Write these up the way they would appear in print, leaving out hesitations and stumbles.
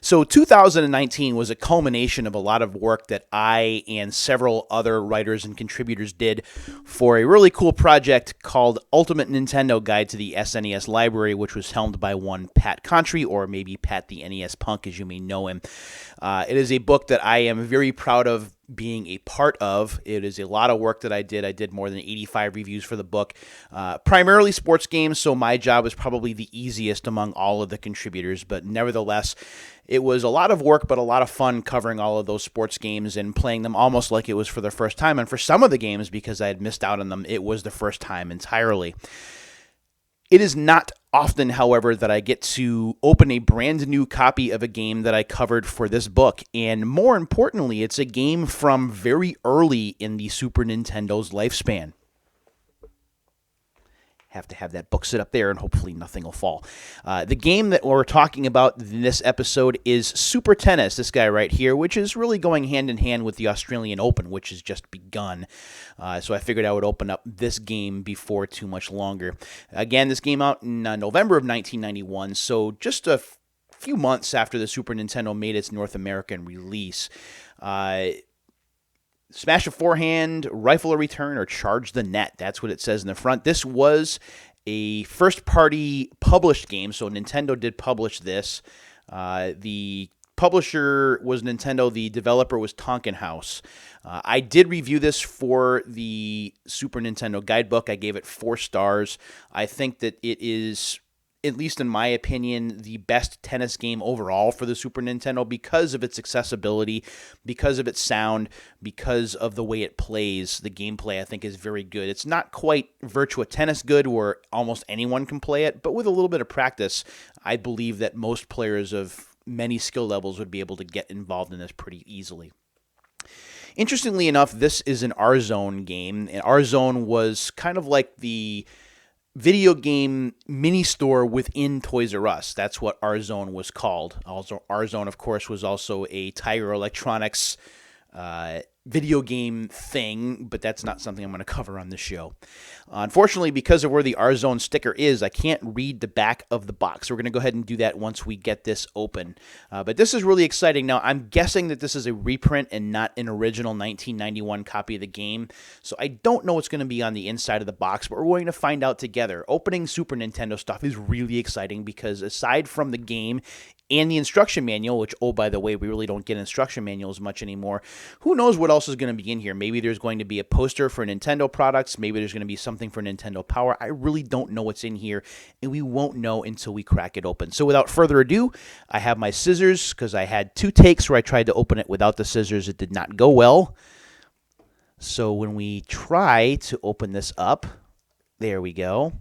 So 2019 was a culmination of a lot of work that I and several other writers and contributors did for a really cool project called Ultimate Nintendo Guide to the SNES Library, which was helmed by one Pat Contry, or maybe Pat the NES Punk, as you may know him. It is a book that I am very proud of being a part of. It is a lot of work that I did. I did more than 85 reviews for the book, primarily sports games, so my job was probably the easiest among all of the contributors, but nevertheless, it was a lot of work, but a lot of fun covering all of those sports games and playing them almost like it was for the first time. And for some of the games, because I had missed out on them, it was the first time entirely. It is not often, however, that I get to open a brand new copy of a game that I covered for this book. And more importantly, it's a game from very early in the Super Nintendo's lifespan. Have to have that book sit up there and hopefully nothing will fall. The game that we're talking about in this episode is Super Tennis, this guy right here, which is really going hand in hand with the Australian Open, which has just begun. So I figured I would open up this game before too much longer. Again, this came out in November of 1991, so just a few months after the Super Nintendo made its North American release. Smash a forehand, rifle a return, or charge the net. That's what it says in the front. This was a first-party published game, so Nintendo did publish this. The publisher was Nintendo. The developer was Tonkin House. I did review this for the Super Nintendo Guidebook. I gave it 4 stars. I think that it is, at least in my opinion, the best tennis game overall for the Super Nintendo because of its accessibility, because of its sound, because of the way it plays. The gameplay, I think, is very good. It's not quite Virtua Tennis good where almost anyone can play it, but with a little bit of practice, I believe that most players of many skill levels would be able to get involved in this pretty easily. Interestingly enough, this is an R-Zone game, and R-Zone was kind of like the video game mini store within Toys R Us. That's what R-Zone was called. Also, R-Zone, of course, was also a Tiger Electronics video game thing, but that's not something I'm going to cover on this show. Unfortunately, because of where the R-Zone sticker is, I can't read the back of the box. So we're going to go ahead and do that once we get this open. But this is really exciting. Now, I'm guessing that this is a reprint and not an original 1991 copy of the game. So I don't know what's going to be on the inside of the box, but we're going to find out together. Opening Super Nintendo stuff is really exciting because aside from the game and the instruction manual, which, oh, by the way, we really don't get instruction manuals much anymore. Who knows what else is going to be in here? Maybe there's going to be a poster for Nintendo products. Maybe there's going to be something for Nintendo Power. I really don't know what's in here, and we won't know until we crack it open. So without further ado, I have my scissors because I had 2 takes where I tried to open it without the scissors. It did not go well. So when we try to open this up, there we go.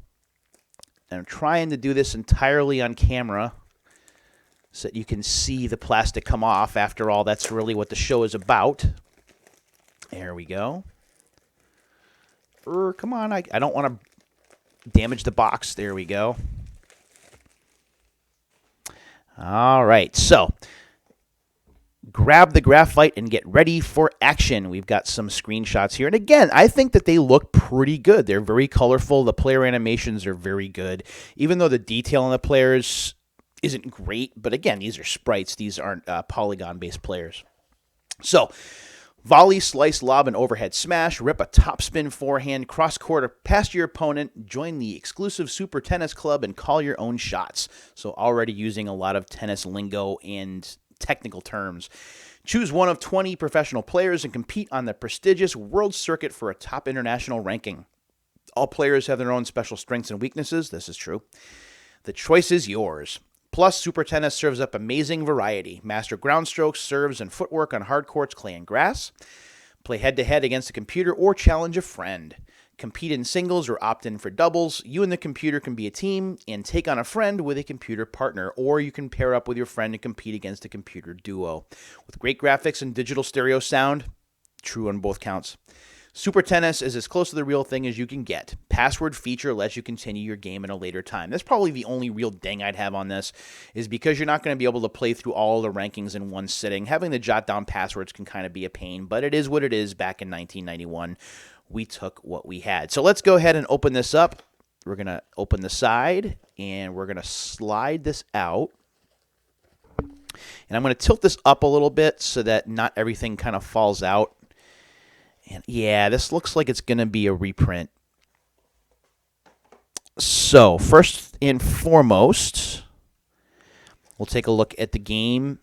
And I'm trying to do this entirely on camera so that you can see the plastic come off. After all, that's really what the show is about. There we go. Come on, I don't want to damage the box. There we go. All right, so grab the graphite and get ready for action. We've got some screenshots here. And again, I think that they look pretty good. They're very colorful. The player animations are very good. Even though the detail on the players isn't great, but again, these are sprites. These aren't polygon-based players. So, volley, slice, lob, and overhead smash, rip a topspin forehand, cross-court past your opponent, join the exclusive Super Tennis Club, and call your own shots. So already using a lot of tennis lingo and technical terms. Choose one of 20 professional players and compete on the prestigious World Circuit for a top international ranking. All players have their own special strengths and weaknesses. This is true. The choice is yours. Plus, Super Tennis serves up amazing variety. Master ground strokes, serves, and footwork on hard courts, clay, and grass. Play head-to-head against a computer or challenge a friend. Compete in singles or opt in for doubles. You and the computer can be a team and take on a friend with a computer partner, or you can pair up with your friend and compete against a computer duo. With great graphics and digital stereo sound, true on both counts. Super Tennis is as close to the real thing as you can get. Password feature lets you continue your game at a later time. That's probably the only real ding I'd have on this, is because you're not going to be able to play through all the rankings in one sitting. Having to jot down passwords can kind of be a pain, but it is what it is. Back in 1991, we took what we had. So let's go ahead and open this up. We're going to open the side, and we're going to slide this out. And I'm going to tilt this up a little bit so that not everything kind of falls out. And yeah, this looks like it's going to be a reprint. So first and foremost, we'll take a look at the game.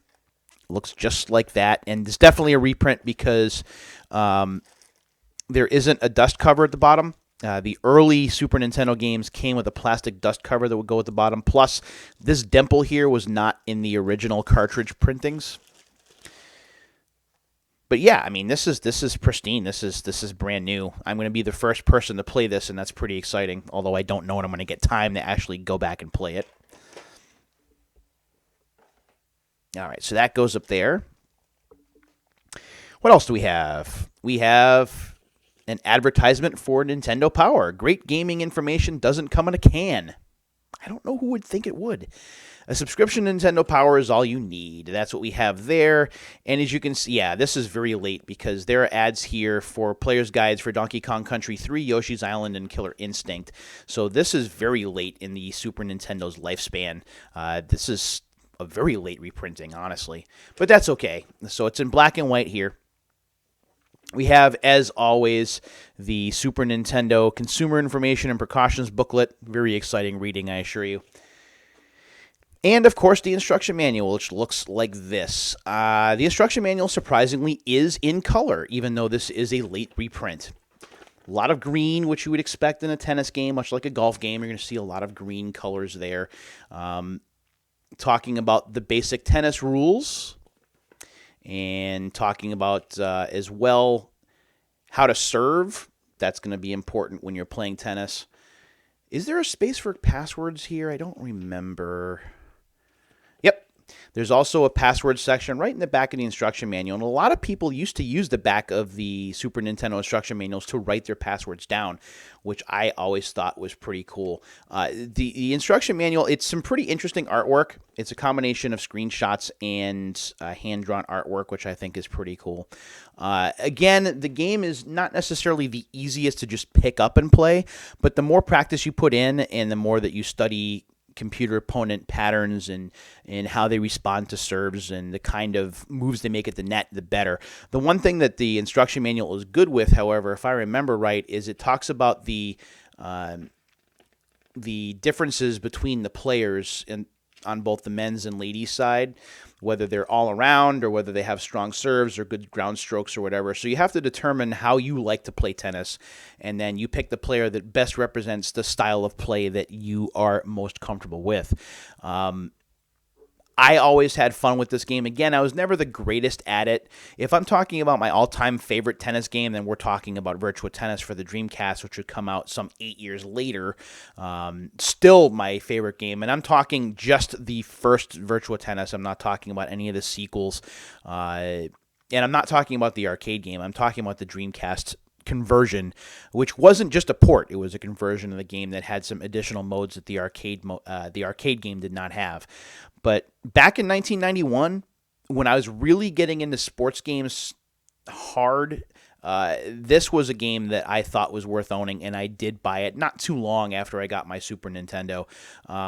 Looks just like that, and it's definitely a reprint because there isn't a dust cover at the bottom. The early Super Nintendo games came with a plastic dust cover that would go at the bottom. Plus, this dimple here was not in the original cartridge printings. But yeah, I mean, this is pristine. This is brand new. I'm going to be the first person to play this, and that's pretty exciting. Although I don't know when I'm going to get time to actually go back and play it. All right, so that goes up there. What else do we have? We have an advertisement for Nintendo Power. Great gaming information doesn't come in a can. I don't know who would think it would. A subscription to Nintendo Power is all you need. That's what we have there. And as you can see, yeah, this is very late because there are ads here for player's guides for Donkey Kong Country 3, Yoshi's Island, and Killer Instinct. So this is very late in the Super Nintendo's lifespan. This is a very late reprinting, honestly. But that's okay. So it's in black and white here. We have, as always, the Super Nintendo Consumer Information and Precautions booklet. Very exciting reading, I assure you. And, of course, the instruction manual, which looks like this. The instruction manual, surprisingly, is in color, even though this is a late reprint. A lot of green, which you would expect in a tennis game, much like a golf game. You're going to see a lot of green colors there. Talking about the basic tennis rules and talking about, as well, how to serve. That's going to be important when you're playing tennis. Is there a space for passwords here? I don't remember. Yep. There's also a password section right in the back of the instruction manual. And a lot of people used to use the back of the Super Nintendo instruction manuals to write their passwords down, which I always thought was pretty cool. The instruction manual, it's some pretty interesting artwork. It's a combination of screenshots and hand-drawn artwork, which I think is pretty cool. Again, the game is not necessarily the easiest to just pick up and play, but the more practice you put in and the more that you study computer opponent patterns and how they respond to serves and the kind of moves they make at the net, the better. The one thing that the instruction manual is good with, however, if I remember right, is it talks about the differences between the players on both the men's and ladies' side, whether they're all around or whether they have strong serves or good ground strokes or whatever. So you have to determine how you like to play tennis, and then you pick the player that best represents the style of play that you are most comfortable with. I always had fun with this game. Again, I was never the greatest at it. If I'm talking about my all-time favorite tennis game, then we're talking about Virtua Tennis for the Dreamcast, which would come out some 8 years later. Still my favorite game, and I'm talking just the first Virtua Tennis. I'm not talking about any of the sequels, and I'm not talking about the arcade game. I'm talking about the Dreamcast conversion, which wasn't just a port. It was a conversion of the game that had some additional modes that the arcade game did not have. But back in 1991, when I was really getting into sports games hard, this was a game that I thought was worth owning, and I did buy it not too long after I got my Super Nintendo.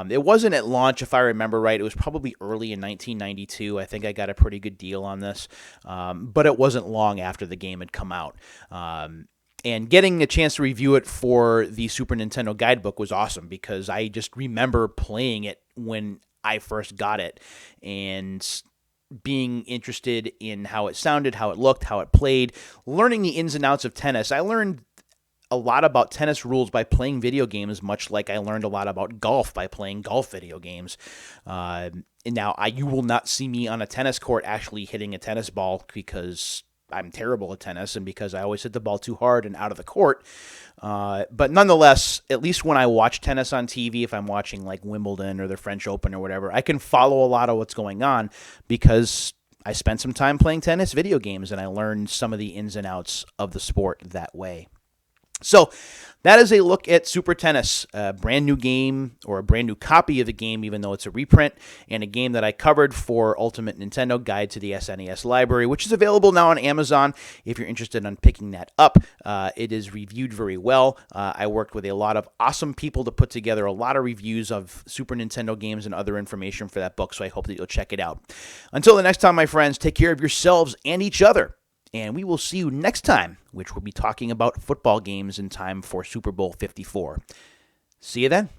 It wasn't at launch, if I remember right. It was probably early in 1992. I think I got a pretty good deal on this, but it wasn't long after the game had come out. And getting a chance to review it for the Super Nintendo guidebook was awesome because I just remember playing it when I first got it and being interested in how it sounded, how it looked, how it played, learning the ins and outs of tennis. I learned a lot about tennis rules by playing video games, much like I learned a lot about golf by playing golf video games. And now you will not see me on a tennis court actually hitting a tennis ball because I'm terrible at tennis and because I always hit the ball too hard and out of the court. But nonetheless, at least when I watch tennis on TV, if I'm watching like Wimbledon or the French Open or whatever, I can follow a lot of what's going on because I spent some time playing tennis video games and I learned some of the ins and outs of the sport that way. So that is a look at Super Tennis, a brand new game or a brand new copy of the game, even though it's a reprint, and a game that I covered for Ultimate Nintendo Guide to the SNES Library, which is available now on Amazon if you're interested in picking that up. It is reviewed very well. I worked with a lot of awesome people to put together a lot of reviews of Super Nintendo games and other information for that book, so I hope that you'll check it out. Until the next time, my friends, take care of yourselves and each other. And we will see you next time, which we'll be talking about football games in time for Super Bowl 54. See you then.